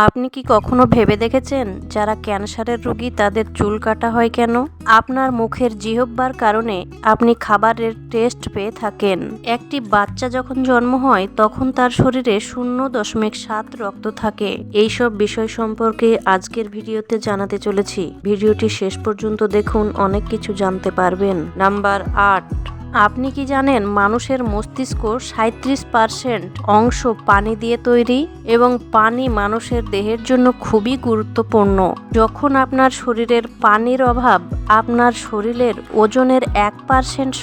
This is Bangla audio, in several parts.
আপনি কি কখনো ভেবে দেখেছেন যারা ক্যান্সারের রোগী তাদের চুল কাটা হয় কেন? আপনার মুখের জিহ্বার কারণে আপনি খাবারের টেস্ট পেয়ে থাকেন। একটি বাচ্চা যখন জন্ম হয় তখন তার শরীরে 0.7 রক্ত থাকে। এইসব বিষয় সম্পর্কে আজকের ভিডিওতে জানাতে চলেছি। ভিডিওটি শেষ পর্যন্ত দেখুন, অনেক কিছু জানতে পারবেন। নাম্বার 8, আপনি কি জানেন মানুষের মস্তিষ্ক 37% অংশ পানি দিয়ে তৈরি এবং পানি মানুষের দেহের জন্য খুবই গুরুত্বপূর্ণ। যখন আপনার শরীরের পানির অভাব আপনার শরীরের ওজনের 1%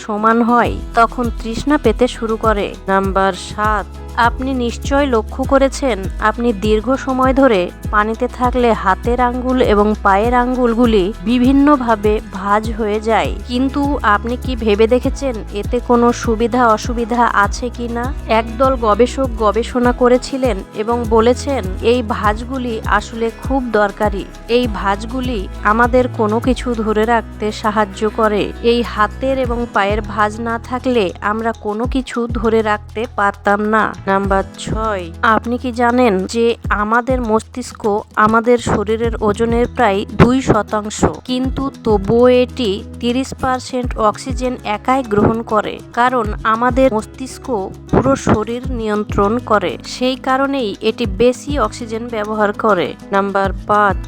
সমান হয় তখন তৃষ্ণা পেতে শুরু করে। নাম্বার 7, আপনি নিশ্চয় লক্ষ্য করেছেন আপনি দীর্ঘ সময় ধরে পানিতে থাকলে হাতের আঙ্গুল এবং পায়ের আঙ্গুলগুলি বিভিন্নভাবে ভাঁজ হয়ে যায়। কিন্তু আপনি কি ভেবে দেখেছেন এতে কোনো সুবিধা অসুবিধা আছে কি না? একদল গবেষক গবেষণা করেছিলেন এবং বলেছেন এই ভাঁজগুলি আসলে খুব দরকারি। এই ভাঁজগুলি আমাদের কোনো কিছু ধরে রাখতে সাহায্য করে। এই হাতের এবং পায়ের ভাঁজ না থাকলে আমরা কোনো কিছু ধরে রাখতে পারতাম না। নাম্বার 6, আপনি কি জানেন যে আমাদের মস্তিষ্ক আমাদের শরীরের ওজনের প্রায় 2%, কিন্তু তবুও এটি 30% অক্সিজেন একাই গ্রহণ করে, কারণ আমাদের মস্তিষ্ক পুরো শরীর নিয়ন্ত্রণ করে। সেই কারণেই এটি বেশি অক্সিজেন ব্যবহার করে। নাম্বার 5,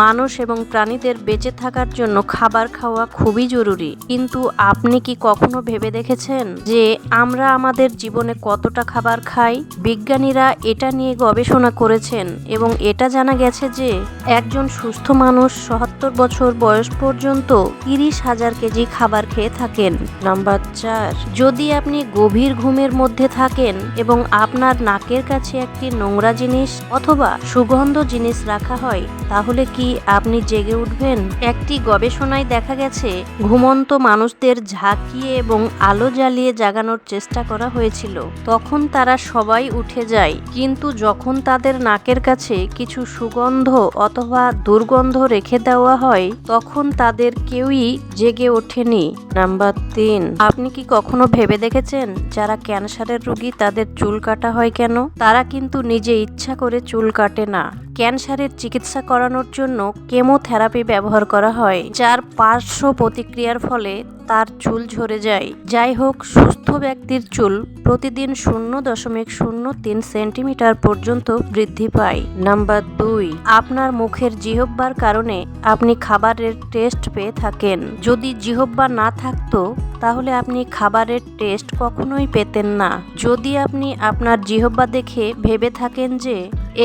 মানুষ এবং প্রাণীদের বেঁচে থাকার জন্য খাবার খাওয়া খুবই জরুরি, কিন্তু আপনি কি কখনো ভেবে দেখেছেন যে আমরা আমাদের জীবনে কতটা খাবার খাই? বিজ্ঞানীরা এটা নিয়ে গবেষণা করেছেন এবং এটা জানা গেছে যে একজন সুস্থ মানুষ 77 বছর বয়স পর্যন্ত 30,000 কেজি খাবার খেয়ে থাকেন। নাম্বার 4, যদি আপনি গভীর ঘুমের মধ্যে থাকেন এবং আপনার নাকের কাছে একটি নোংরা জিনিস অথবা সুগন্ধ জিনিস রাখা হয়, তাহলে কি আপনি জেগে উঠবেন? একটি গবেষণায় দেখা গেছে ঘুমন্ত মানুষদের ঝাঁকিয়ে এবং আলো জ্বালিয়ে জাগানোর চেষ্টা করা হয়েছিল। তখন তারা সবাই উঠে যায়, কিন্তু যখন তাদের নাকের কাছে কিছু সুগন্ধ অথবা দুর্গন্ধ রেখে দেওয়া হয় তখন তাদের কেউই জেগে ওঠেনি। নাম্বার 3, আপনি কি কখনো ভেবে দেখেছেন যারা ক্যান্সারের রোগী তাদের চুল কাটা হয় কেন? তারা কিন্তু নিজে ইচ্ছা করে চুল কাটে না। ক্যান্সারের চিকিৎসা করানোর জন্য কেমোথেরাপি ব্যবহার করা হয়, যার পার্শ্ব প্রতিক্রিয়ার ফলে তার চুল ঝরে যায়। যাই হোক, সুস্থ ব্যক্তির চুল প্রতিদিন 0.03 সেন্টিমিটার পর্যন্ত বৃদ্ধি পায়। নাম্বার 2, আপনার মুখের জিহ্বার কারণে আপনি খাবারের টেস্ট পেয়ে থাকেন। যদি জিহ্বা না থাকতো তাহলে আপনি খাবারের টেস্ট কখনোই পেতেন না। যদি আপনি আপনার জিহ্বা দেখে ভেবে থাকেন যে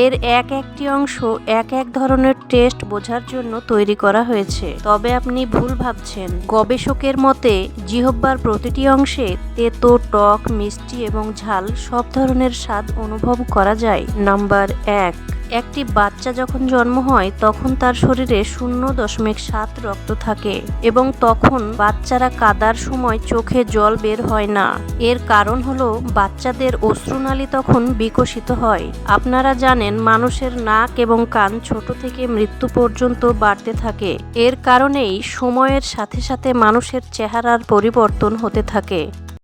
এর একটি অংশ এক ধরনের টেস্ট বোঝার জন্য তৈরি করা হয়েছে, তবে আপনি ভুল ভাবছেন। গবেষকের মতে জিহ্বার প্রতিটি অংশে তেতো, টক, মিষ্টি এবং ঝাল সব ধরনের স্বাদ অনুভব করা যায়। নাম্বার 1, একটি বাচ্চা যখন জন্ম হয় তখন তার শরীরে 0.7 রক্ত থাকে এবং তখন বাচ্চারা কাদার সময় চোখে জল বের হয় না। এর কারণ হলো বাচ্চাদের অশ্রুনালী তখন বিকশিত হয়। আপনারা জানেন মানুষের নাক এবং কান ছোট থেকে মৃত্যু পর্যন্ত বাড়তে থাকে। এর কারণেই সময়ের সাথে সাথে মানুষের চেহারার পরিবর্তন হতে থাকে।